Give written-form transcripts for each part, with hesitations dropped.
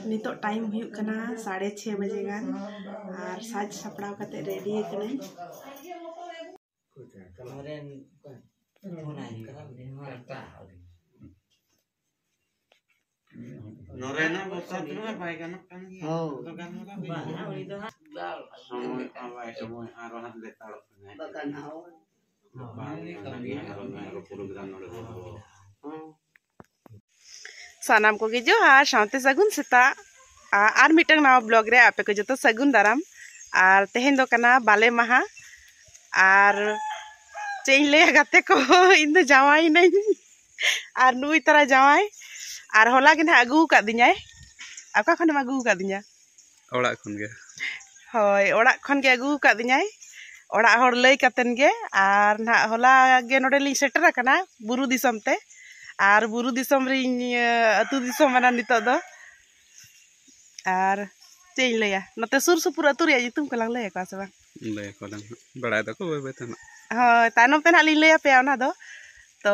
नितो टाइम हुयुक कना 6:30 बजे गान और साज सपड़ाव कते रेडी कने Norena bosat na bay ganak kan ya. To kan mo kan. Ba uli do ha. Semua awai semua arohan letal. Bakan awal. सानाम को जो हाँ शांति सगुन सेता आर मिटंग नाव ब्लॉग रे आपे को जो सगुन दाराम और तेहेन दो कना बाले महा और चेन ले गाते को इन दो जावाई नहीं और नुई तरह जावाई और होला के ना अगू का दिन्याय आपका खन में अगू का दिन्या ओड़ा खन गे होय ओड़ा खन के अगू का दिन्याय ओड़ा हर लई कतन गे और ना होला गे नोडे लिंग सेटर कना बुरु दिसम ते और बुरु दिसम रे अतु दिसम मना नितो दो और चेन लया नते सुर सुपुर अतु रे युतुम कलांग लय का सबा लय को दंग बड़ाय दको बे बे तना हां तानम ते ना लिंग लया पे ओना दो तो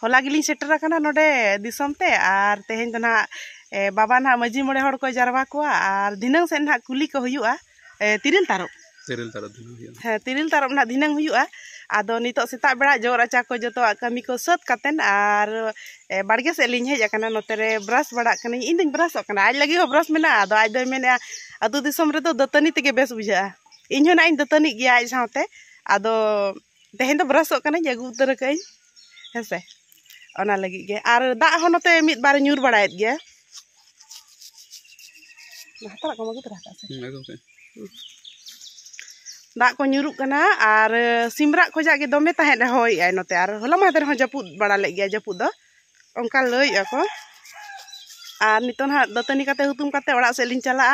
होला गिलिंग सेटर कना नोडे दिसम ते और तेहेन दो ना बाबा ना मजी मोड़े हड़ को जारवा को और दिनंग से ना कुली को हुयुआ तिरिल तारो दिन हुयुआ हां तिरिल तारो ना दिनंग हुयुआ आदो नितो सेता बेड़ा जोर आचा को जतो कमी को सत कतेन और बाड़गे से लिंग हेज कना नोते रे ब्रश बड़ा कनी इन दिन ब्रश कना आज लगी हो ब्रश मेना आदो आज दो मेना अदु दिसम रे तो दतनी तेगे बेस बुझा इन हो ना इन दतनी गया आज साथे आदो तेहेन तो ब्रश कना जगु उतर कई हेसे ओना लगी गे और दा हो नोते मिद बार न्यूर बड़ायत गे हातरा को मगु तरा से दा को न्यूरुक कना और सिमरा खोजा के दमे ताहे रे होय आय नोते और होला मादर हो जपुद बड़ा ले गया जपुद दो ओंका लई ako और नितन हा दतनी काते हुतुम काते ओड़ा से लिन चला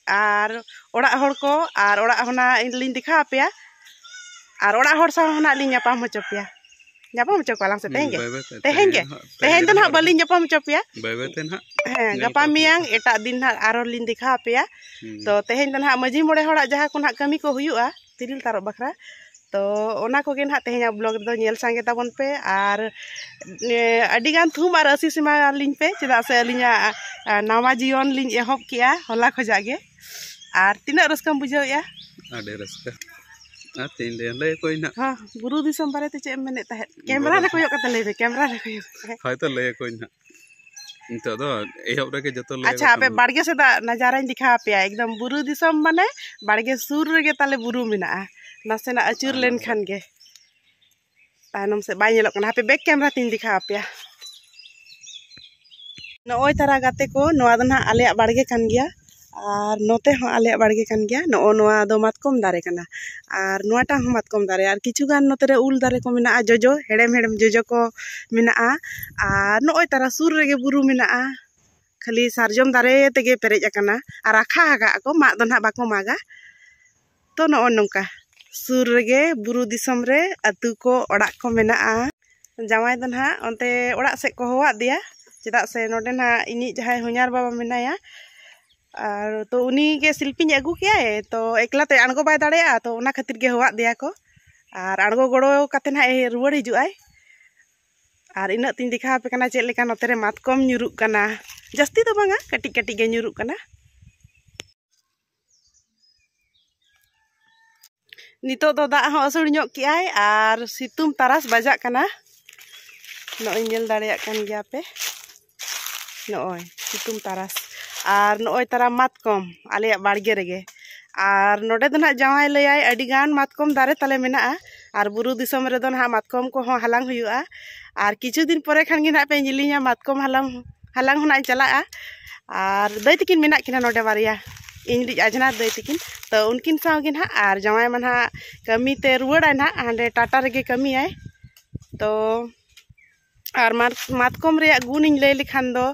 और ओड़ा हड़ को और ओड़ा होना लिन दिखा पेया और ओड़ा हड़ सा होना लिन जापाम हो चपिया जापाम हो चकलांग से तेहेन तो ना बलिन जापाम हो चपिया बेबे ते ना हां गपा मियांग एटा दिन ना आरो लिन दिखा पेया तो तेहेन तो ना मजी मोड़े हड़ा जहा को ना कमी को हुयुआ तिरिल तारो बखरा तो ओना को गे ना तेहेना ब्लॉग दो नेल सांगे ताबन पे और अडी गान थुम और आसी सीमा लिन पे चदा से लिया नामा जीवन लिन एहब किया होला खोजा गे और तिना रस्कम बुझाया आडे रस्का आ तीन ले ले कोई ना हां बुरु दिसम बारे ते चे मेने ताहे कैमरा ले कोयो कते ले कैमरा ले कोयो हाय तो ले कोई ना इंतो दो एहब रे के जतो ले अच्छा पे बाड़गे से दा नजारा दिखा पे एकदम बुरु दिसम माने बाड़गे सुर रे गे ताले बुरु मिना नासेना अचुर लेन खान गे तानम से बाय नेलो कना पे बैक कैमरा तीन दिखा पे नोय तारा गाते को नोआ दना आले बाड़गे कान गया और नोते हो आले बाड़गे कान गया नो नोआ दो मातकम दारे कना और नोआटा हो मातकम दारे और किछु गान नोते रे उल दारे को मिना जोजो हेड़ेम हेड़ेम जोजो को मिना और नोय तारा सुर रे गे बुरु मिना खाली सारजम दारे तेगे पेरेज अकना और आखा हागा को मा दो ना बाको मागा तो नो नोंका सुर रे बुरु दिसम रे अतु को ओड़ा को मेना जावाई दो ना ओंते ओड़ा से को होवा दिया चेदा से नोडे ना इनी जहाय हुኛर बाबा मेनाया और तो उनी के शिल्पी अगू किया तो एकला ते अणगो बाय दाड़ेया तो ओना खातिर गे होवा दिया को और अणगो गड़ो काते ना रुवाड़ हिजुआय और इना तीन दिखा पे कना चेक लेका नोते रे मातकम न्यूरुक कना जस्ती तो बांगा कटी कटी गे न्यूरुक कना नितो तो दा हो असुड़ ᱧᱚᱜ कियाय और सितुम तारास बजाक कना नोय नेल दाड़ेया कान गया पे नोय सितुम तारास और नोय तारा मातकम आले बाड़गे रेगे और नोडे दो ना जावाय लयाय अडी गान मातकम दारे ताले मेना और बुरु दिसम रे दो ना मातकम को हो हलांग हुयुआ और किछु दिन परे खान गे ना पे जिलिया मातकम हलांग होना चला और दई तकिन मेना किना नोडे बारिया इन आजना दई तकिन तो उनकिन सागे ना और जावाय मन कमी ते रुवाड़ा ना हांडे टाटा रे कमी आय तो और मातकम रे गुण इन ले लिखान दो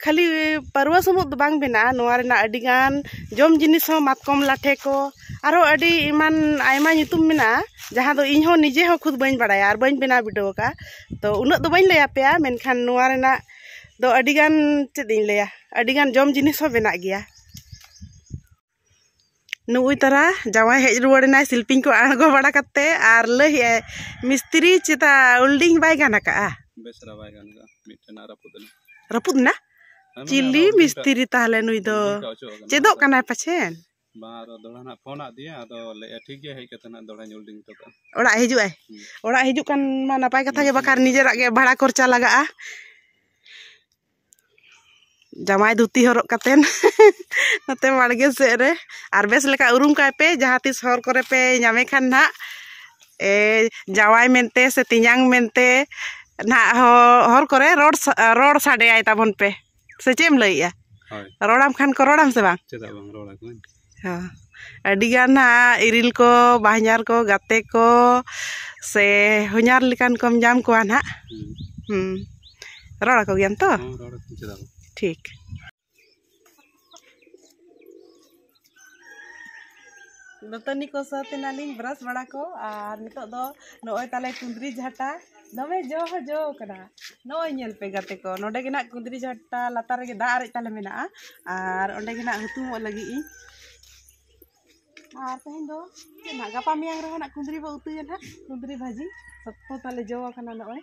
खाली परवा समुद दो बांग बेना नोआ रेना अडी गान जम जिनिस हो मातकम लाठे को आरो अडी इमान आयमा नितुम मेना जहां दो इन हो निजे हो खुद बइन बड़ाया और बइन बेना बिडो का तो उन दो बइन लया पेया मेनखान नोआ रेना दो अडी गान चेदिन लया अडी गान जम जिनिस हो बेना गया नुई तारा जावाय हेज रुवाड़ना शिल्पी को आणगो बड़ा कते और लही मिस्त्री चिता उल्डिंग बाय गाना का बेसरा बाय गाना मिटना रपुदना रपुदना चिली मिस्त्री ताहले नुई दो चेदोक कनाय पाछेन बार दोड़ा ना फोन आ दिया आदो ले ठीक गे हेज कते ना दोड़ा न्यूल्डिंग तो का ओड़ा हिजुक आय ओड़ा हिजुक कान मा नापाय कथा गे बाकार निजेरा गे भाड़ा खर्चा लगा जमाय धुती हरक कतेन नते बाड़गे सेद रे आर बेस लेका उरुम काय पे जहां तिस हर करे पे नामे खान ना जावाय मेनते से तियांग मेनते ना हर करे रोड साडे आय ताबन पे से चेम लइया रोड़ाम खान को रोड़ाम से बांग चेदा बांग रोड़ा को हां अडिगान ना इरिल को बाहኛर को गाते को से हुኛर लिकान कम जाम को ना रोड़ा को गेम तो रोड़ा चेदा ठीक नतनी को सतेनालिन ब्रश बड़ा को और नितो दो नोय ताले कुंदरी झाटा दमे जो कना नोय नेल पे गाते को नोडे गे ना कुंदरी झाटा लातार गे दा रे ताले मेना और ओंडे गे ना हुतुम लगी इ और तहेन दो ना गापा मियांग रे ना कुंदरी बा उतुय ना कुंदरी भाजी सब ताले जो कना नोय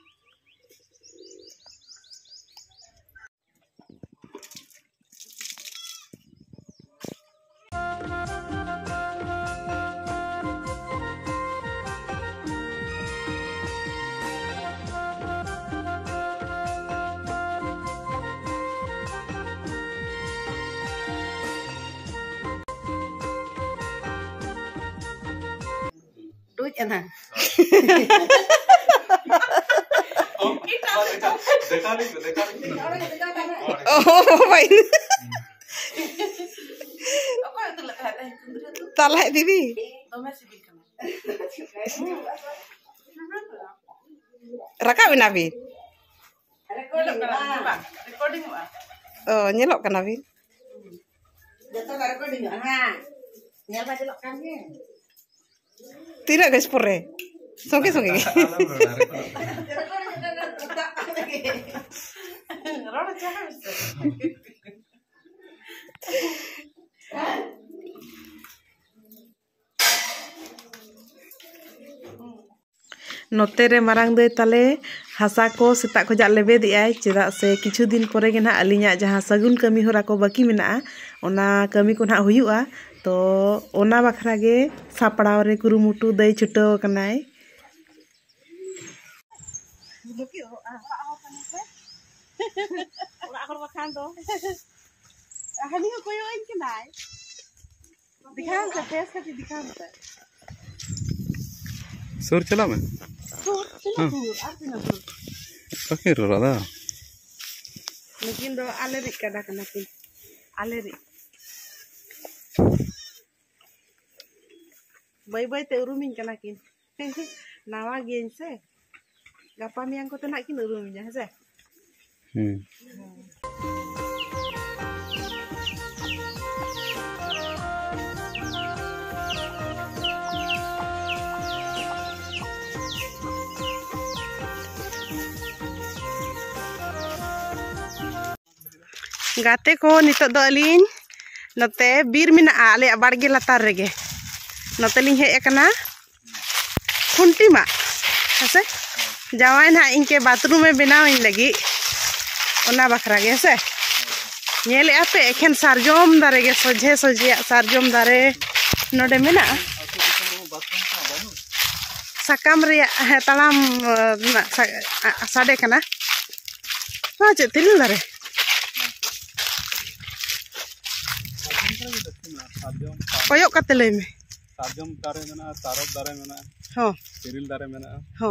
ना ताला दीदी रकाब ना भी oh nyelok kana bin jatuh recording ha nyel ba celok kan ye tidak guys pore soge नोते रे मारांग दे ताले हासा को सेता खजा लेबे दिआय चेदा से किछु दिन परे गे ना अलिया जहां सगुन कमी होरा को बाकी मेना ओना कमी को ना हुयुआ तो ओना बखरा गे सापड़ाव रे कुरुमुटु दई छुटो कनाय ओरा हर बखान दो हनी को कोयो इन के नाय दिखाओ से फेस का दिखाओ से सुर चला मैं ओके रोड़ा लेकिन दो आलेरी कदा कना किन आलेरी बाय ते उरुमिन कना किन नावा गेन से गापा मियांग को तना किन उरुमिन है से गाते को नितो दो अलिन नते बीर मिना आले बाड़गे लातार रेगे नते लिन हेज एकना खुंटी मा हसे जावाय ना इनके बाथरूम में बनाव इन लगी ओना बखरा गे हसे नेले आपे एखन सारजोम दारे गे सोझे सारजोम दारे नोडे मेना साकाम रे तालाम साडे कना हाँ चे तिल दारे कोयक कते लय में सारजम दारे मेना तारक दारे मेना हो तिरिल दारे मेना हो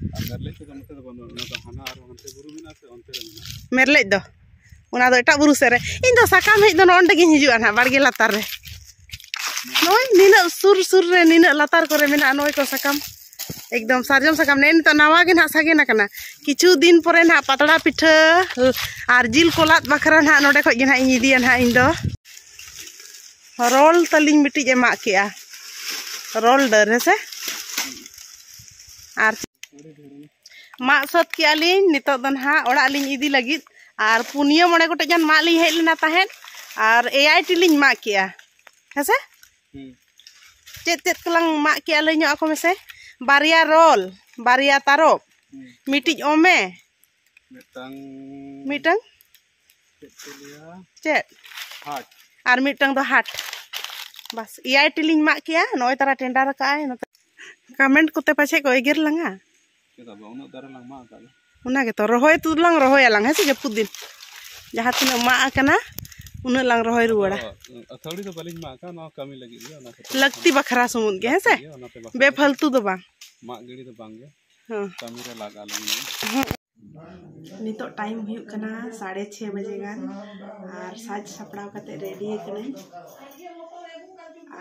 मेरले तो मते तो बनो ना तो हाना आरो हनते बुरु मेना से ओनते रे मेना मेरले दो उना दो एटा बुरु सेरे इन दो साकाम हेज दो नोंडे गिन हिजुआ ना बाड़गे लातार रे नोय निना सुर रे निना लातार करे मेना नोय को साकाम एकदम सारजम साकाम ने तो नावा गे ना सागे ना कना किछु दिन परे ना पातड़ा पिठा आर जिल कोलात बखरा ना नोडे खoj गे ना इन इदिया ना इन दो रोल तलिंग मिट्टी एमा किया रोल डर है से आर मा सत किया लिन नितो दन हा ओड़ा लिन इदी लगित आर पुनिया मोड़े गोटे जन मा लिन हेज लेना ताहेन आर एआईटी लिन मा किया है से चेत कलंग मा किया लइनो ako मेसे बारिया रोल बारिया तारोप मिट्टी ओमे मिटंग चेत हाट और मिटंग दो हाट बस इया टिलिंग मा किया नय तारा टेंडर का कमेंट कोते पाछे को एगिर लंगा kita ba uno dara lang ma ka उना के तो रहोय तुलांग रहोय लांग है से जपुद दिन जहां तिना मा कना उना लांग रहोय रुवाड़ा अथौड़ी तो बलिंग मा का न कमी लगी गया ना लगती बखरा समुद के है से बेफालतू दो बांग मा गिड़ी तो बांग हां कमी रे लागा लगी नितो टाइम हुई कना 6:30 बजे गान और साज सपड़ाव कते रेडी कने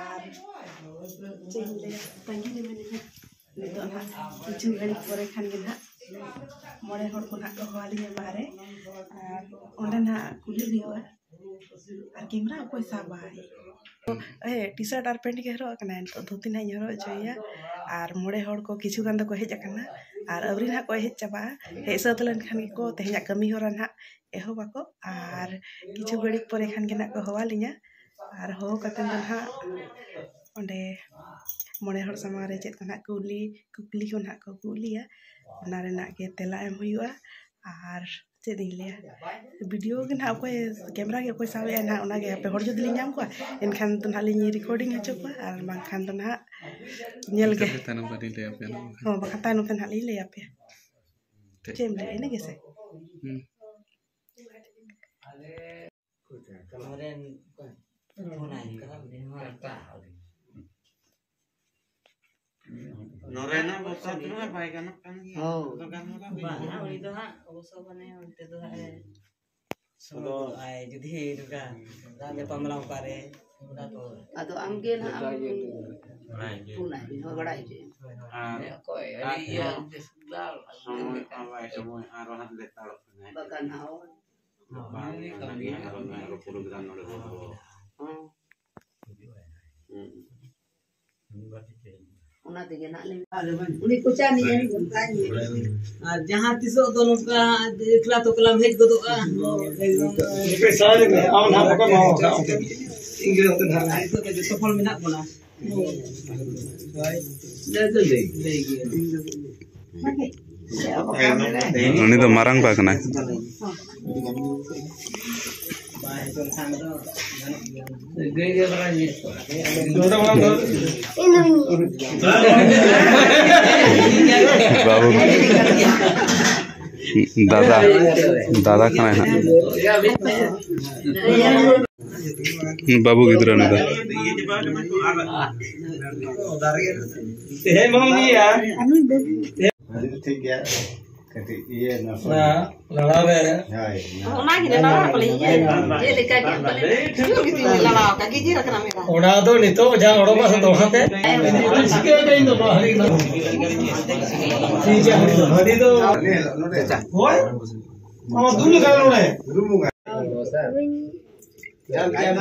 और चेले तंगी ने मेने नितो ना किछु घड़ी परे खान के ना मोड़े हर को ना को वाली बारे और ओंडे ना कुली हुआ और कैमरा कोई साबाई ए टी शर्ट और पैंट के हरो कना तो धोती ना हरो चाहिए और मोड़े हर को किछु गान को हेज कना और अवरी ना को हेज चाबा हे सतलन खान को तेहया कमी होरा ना एहो बाको और किछु घड़ी परे खान के ना को हवालिया और हो कते ना ओंडे मोड़े हर सामा रे चेत ना कुली को ना को कुलिया ओना रे ना के तेला एम हुआ और चेत लिया वीडियो के ना कोई कैमरा के कोई सावे ना ओना के पे हर जदी नाम को एनखान तो ना लिनी रिकॉर्डिंग हचो को और मानखान तो ना नेल के तनम बनी ले पे हां बखता नु तन हाली ले पे चेम ले ने कैसे Norena bosat tu apa ikan kan dia. Tu kan Bana uli tu ha, oso bane unte tu ha. Solo ai judi tu kan. Dah pamlang pare. Atau amgen ha punai ni bagada je. Koi ai ya desdal. semua apa semua arahan letal kan. Bagan hao. Kami arahan program oleh Una te nak le. Uni kuchan ni jadi tanya. Jahan tisok tu nuka ikla tu kelam hej godo ah. Besar ni, awan apa kau mau? Inggris tu dah. Itu tu sopol minak bola. Dah tu deh. ini तो marang ba kana Gaya berani. बाबू दादा दादा खाना है बाबू किधर है Hei mau ni ya? ठीक है कति ये ना Lala be. Ona ni na paling je. Je le kaki paling. Cuma gitu ni lala kaki je rakna mera. Ona tu ni tu jangan orang pasal tu hante. Sikit ada ini tu hari ni. Sijak hari tu. Hoi? Oh dulu kalau ni. Jangan